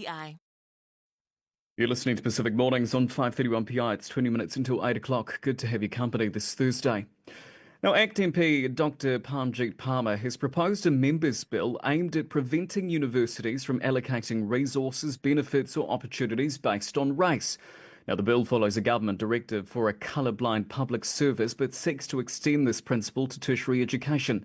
PI. You're listening to Pacific Mornings on 5:31 PI. It's 20 minutes until 8 o'clock. Good to have your company this Thursday. Now, ACT MP Dr Palmjeet Parmar has proposed a members' bill aimed at preventing universities from allocating resources, benefits or opportunities based on race. Now, the bill follows a government directive for a colourblind public service but seeks to extend this principle to tertiary education.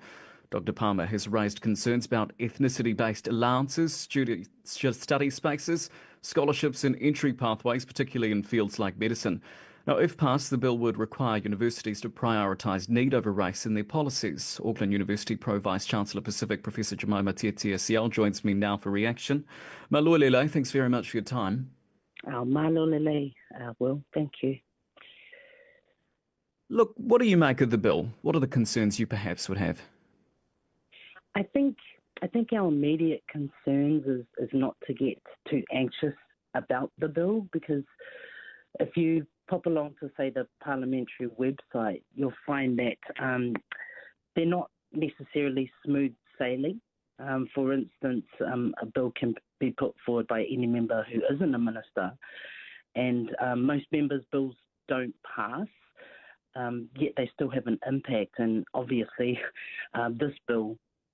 Dr Parmar has raised concerns about ethnicity-based allowances, study spaces, scholarships and entry pathways, particularly in fields like medicine. Now, if passed, the bill would require universities to prioritise need over race in their policies. Auckland University Vice-Chancellor Pacific, Professor Jemaima Tiatia-Siau joins me now for reaction. Malolele, thanks very much for your time. Malolele, Will, thank you. Look, what do you make of the bill? What are the concerns you perhaps would have? I think our immediate concerns is not to get too anxious about the bill, because if you pop along to, say, the parliamentary website, you'll find that they're not necessarily smooth sailing. For instance, a bill can be put forward by any member who isn't a minister, and most members' bills don't pass, yet they still have an impact. And obviously, this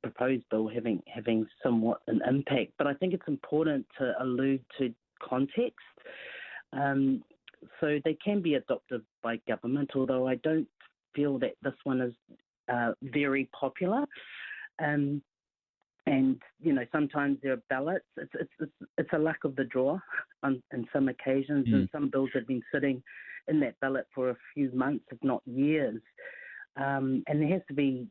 proposed bill having somewhat an impact. But I think it's important to allude to context. So they can be adopted by government, although I don't feel that this one is very popular. And sometimes there are ballots. It's a luck of the draw on some occasions, and some bills have been sitting in that ballot for a few months, if not years. And there has to be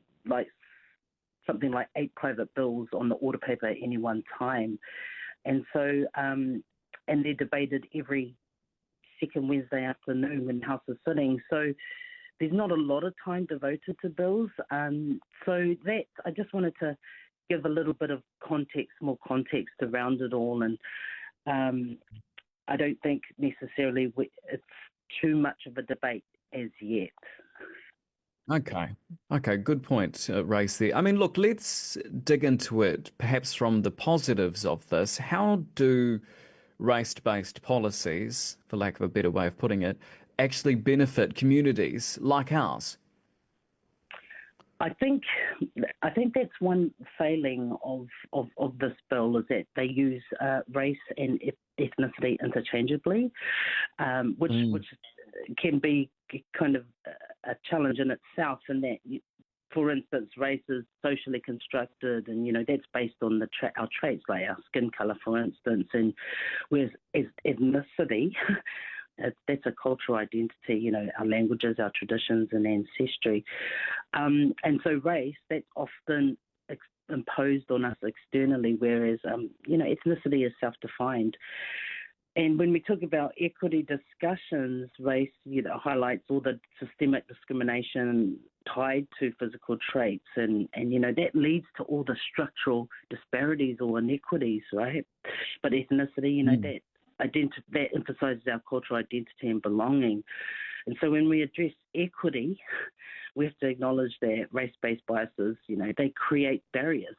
something like 8 private bills on the order paper at any one time, and so and they're debated every second Wednesday afternoon when House is sitting. So there's not a lot of time devoted to bills. So that I just wanted to give a little bit of more context around it all. And I don't think necessarily it's too much of a debate as yet. Okay, good point, Race there. I mean, look, let's dig into it, perhaps from the positives of this. How do race-based policies, for lack of a better way of putting it, actually benefit communities like ours? I think that's one failing of this bill, is that they use race and ethnicity interchangeably, which can be kind of a challenge in itself, in that, for instance, race is socially constructed, and that's based on our traits, like our skin colour, for instance, and whereas ethnicity, that's a cultural identity, our languages, our traditions and ancestry. And so race, that's often imposed on us externally, whereas, ethnicity is self-defined. And when we talk about equity discussions, race, highlights all the systemic discrimination tied to physical traits, and that leads to all the structural disparities or inequities, right? But ethnicity, that emphasises our cultural identity and belonging. And so when we address equity, we have to acknowledge that race-based biases, they create barriers.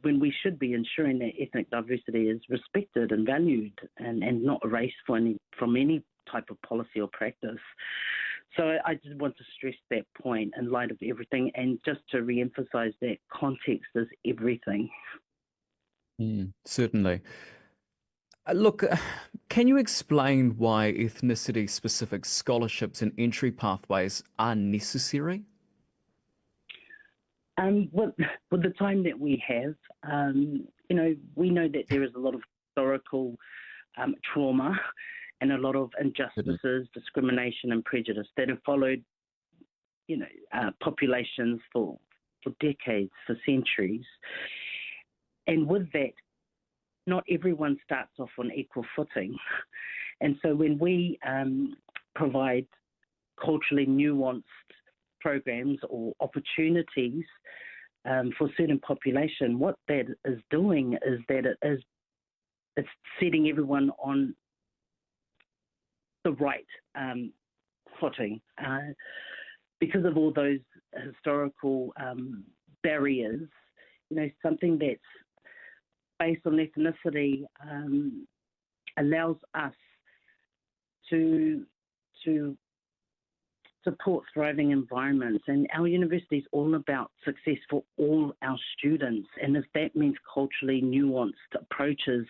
When we should be ensuring that ethnic diversity is respected and valued, and not erased from any type of policy or practice. So I just want to stress that point in light of everything, and just to re-emphasise that context is everything. Certainly. Look, can you explain why ethnicity-specific scholarships and entry pathways are necessary? With the time that we have, we know that there is a lot of historical trauma and a lot of injustices, discrimination and prejudice that have followed, populations for decades, for centuries. And with that, not everyone starts off on equal footing. And so when we provide culturally nuanced programs or opportunities for certain population, what that is doing is that it's setting everyone on the right footing because of all those historical barriers. Something that's based on ethnicity allows us to support thriving environments. And our university is all about success for all our students. And if that means culturally nuanced approaches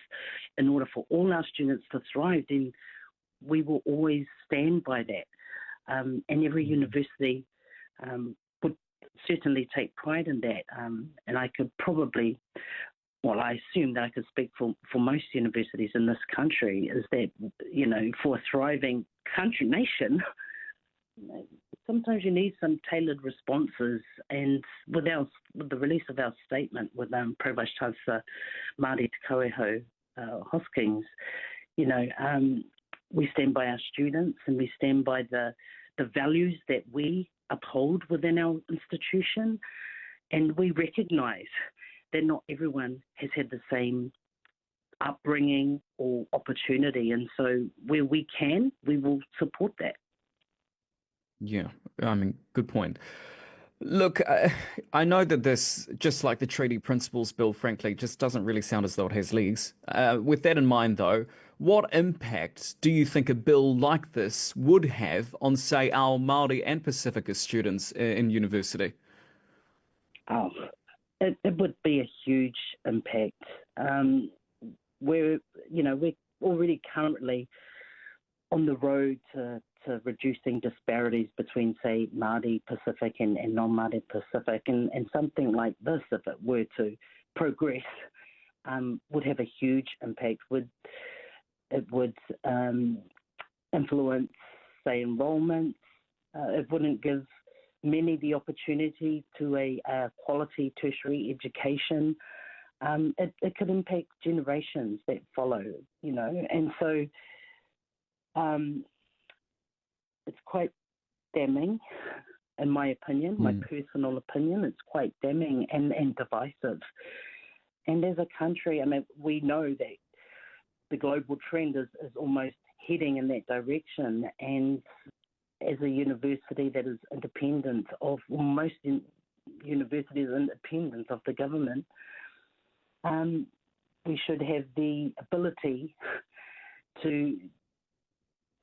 in order for all our students to thrive, then we will always stand by that. And every university would certainly take pride in that. And I could probably, well, I assume that I could speak for most universities in this country, is that, you know, for a thriving country, nation, sometimes you need some tailored responses. And with the release of our statement with Pro Vice-Chancellor Māori Te Kaueho Hoskins, you know, we stand by our students and we stand by the values that we uphold within our institution, and we recognise that not everyone has had the same upbringing or opportunity, and so where we can, we will support that. Yeah, I mean, good point. Look, I know that this, just like the Treaty Principles Bill, frankly, just doesn't really sound as though it has legs. With that in mind, though, what impact do you think a bill like this would have on, say, our Māori and Pacifica students in university? Oh, it would be a huge impact. We're already currently on the road to reducing disparities between, say, Māori Pacific and non-Māori Pacific, and something like this, if it were to progress, would have a huge impact. It would influence, say, enrolments. It wouldn't give many the opportunity to a quality tertiary education. It could impact generations that follow, you know, and so it's quite damning, in my opinion, my personal opinion. It's quite damning and divisive. And as a country, I mean, we know that the global trend is almost heading in that direction. And as a university that is independent of, well, most universities are independent of the government, we should have the ability to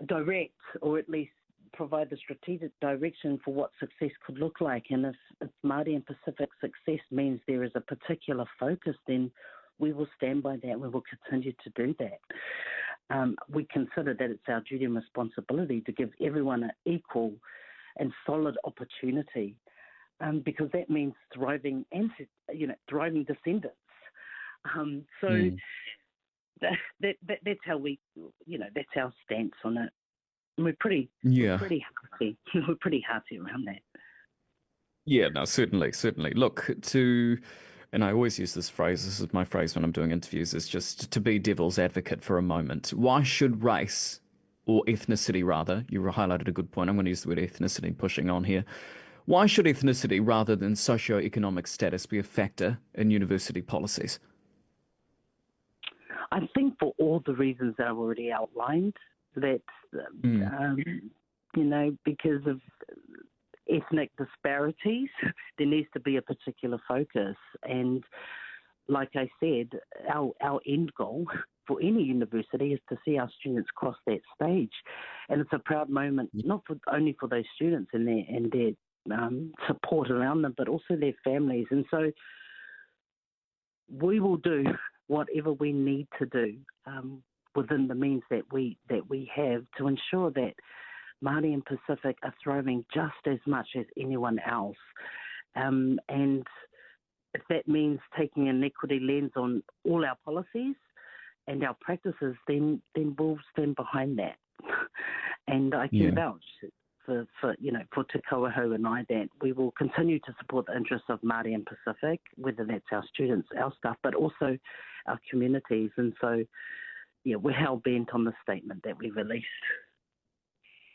direct, or at least provide the strategic direction for what success could look like. And if Māori and Pacific success means there is a particular focus, then we will stand by that. We will continue to do that. We consider that it's our duty and responsibility to give everyone an equal and solid opportunity, because that means thriving descendants. That's how we, that's our stance on it. And we're pretty happy. We're pretty happy around that. Yeah, no, certainly. Look, and I always use this phrase, this is my phrase when I'm doing interviews, is just to be devil's advocate for a moment. Why should race, or ethnicity rather, you highlighted a good point, I'm going to use the word ethnicity pushing on here. Why should ethnicity rather than socioeconomic status be a factor in university policies? I think for all the reasons that I've already outlined, that, because of ethnic disparities, there needs to be a particular focus. And like I said, our end goal for any university is to see our students cross that stage. And it's a proud moment, not only for those students and their support around them, but also their families. And so we will do whatever we need to do within the means that we have to ensure that Māori and Pacific are thriving just as much as anyone else. And if that means taking an equity lens on all our policies and our practices, then we'll stand behind that. And I can vouch for Te Kaueho and I that we will continue to support the interests of Māori and Pacific, whether that's our students, our staff, but also our communities. And so, we're hell-bent on the statement that we released.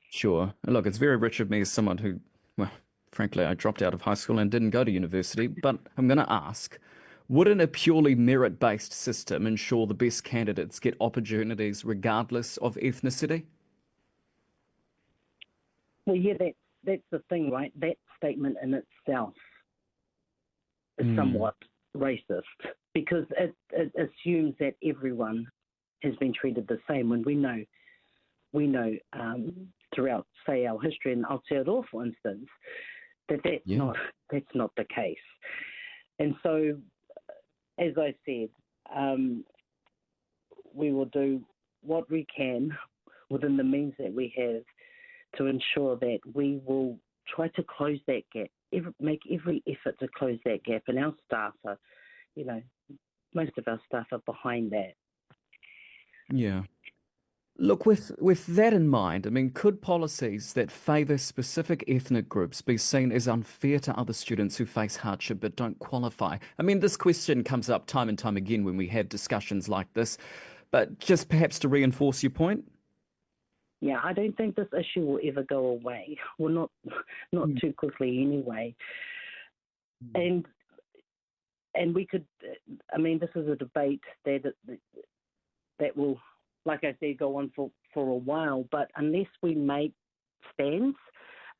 Sure. Look, it's very rich of me as someone who, well, frankly, I dropped out of high school and didn't go to university, but I'm going to ask, wouldn't a purely merit-based system ensure the best candidates get opportunities regardless of ethnicity? Well, that's the thing, right? That statement in itself is somewhat racist. because it assumes that everyone has been treated the same when we know throughout, say, our history in Aotearoa, for instance, that's not the case. And so, as I said, we will do what we can within the means that we have to ensure that we will try to close that gap, make every effort to close that gap. And our staff are, most of our staff are behind that. Yeah. Look, with that in mind, I mean, could policies that favour specific ethnic groups be seen as unfair to other students who face hardship but don't qualify? I mean, this question comes up time and time again when we have discussions like this, but just perhaps to reinforce your point. Yeah, I don't think this issue will ever go away. Well, not too quickly anyway. And we could, I mean, this is a debate that will, like I said, go on for a while. But unless we make stands,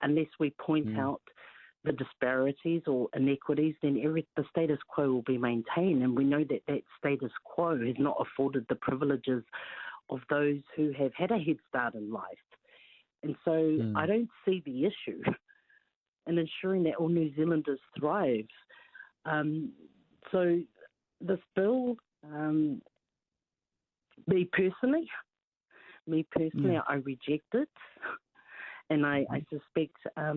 unless we point out the disparities or inequities, then the status quo will be maintained. And we know that status quo has not afforded the privileges of those who have had a head start in life. And so I don't see the issue in ensuring that all New Zealanders thrive. So this bill, me personally, I reject it. And I suspect our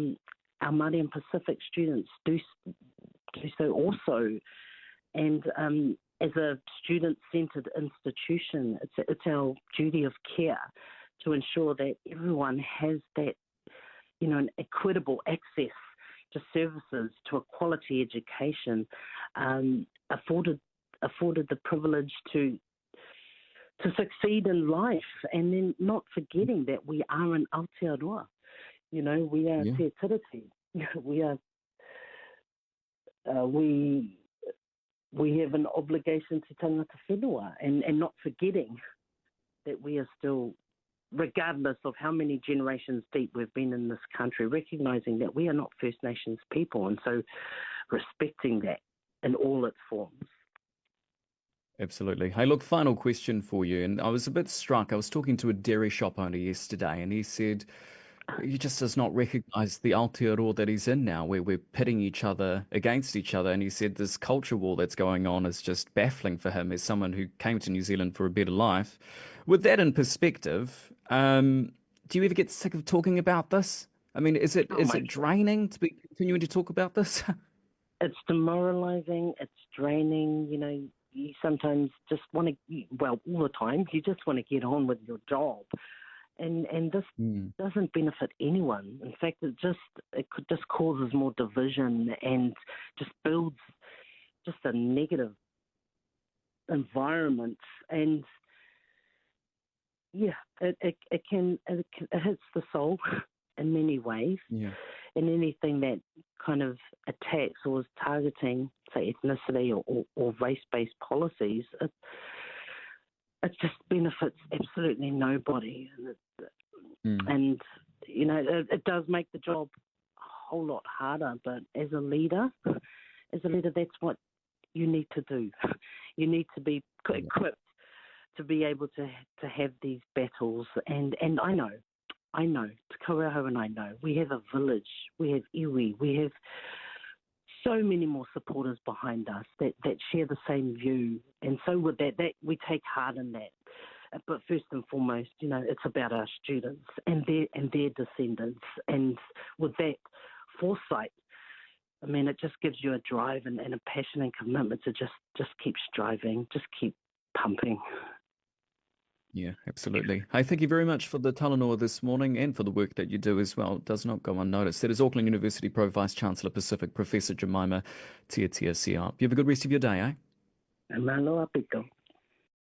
Māori and Pacific students do so also. And as a student-centred institution, it's our duty of care to ensure that everyone has that, an equitable access to services, to a quality education, afforded the privilege to succeed in life, and then not forgetting that we are in Aotearoa. We are Te Tiriti. We have an obligation to tangata whenua, and not forgetting that we are still, regardless of how many generations deep we've been in this country, recognising that we are not First Nations people, and so respecting that in all its forms. Absolutely. Hey, look, final question for you. And I was a bit struck. I was talking to a dairy shop owner yesterday, and he said he just does not recognise the Aotearoa that he's in now, where we're pitting each other against each other. And he said this culture war that's going on is just baffling for him as someone who came to New Zealand for a better life. With that in perspective, do you ever get sick of talking about this? I mean, is it draining to be continuing to talk about this? It's demoralising. It's draining. You sometimes just want to, all the time, you just want to get on with your job. And this doesn't benefit anyone. In fact, it just causes more division and just builds just a negative environment. And it hits the soul in many ways. Yeah. And anything that kind of attacks or is targeting, say, ethnicity or race-based policies, it just benefits absolutely nobody. And it does make the job a whole lot harder. But as a leader, that's what you need to do. You need to be equipped to be able to have these battles. And I know, Te Kaurauhau and I know, we have a village, we have iwi, we have so many more supporters behind us that share the same view. And so with that we take heart in that. But first and foremost, it's about our students and their descendants. And with that foresight, I mean, it just gives you a drive and a passion and commitment to just keep striving, just keep pumping. Yeah, absolutely. Hey, thank you very much for the talanoa this morning and for the work that you do as well. It does not go unnoticed. That is Auckland University Pro Vice-Chancellor Pacific, Professor Jemaima Tiatia-Siau. You have a good rest of your day, eh? Malo apiko.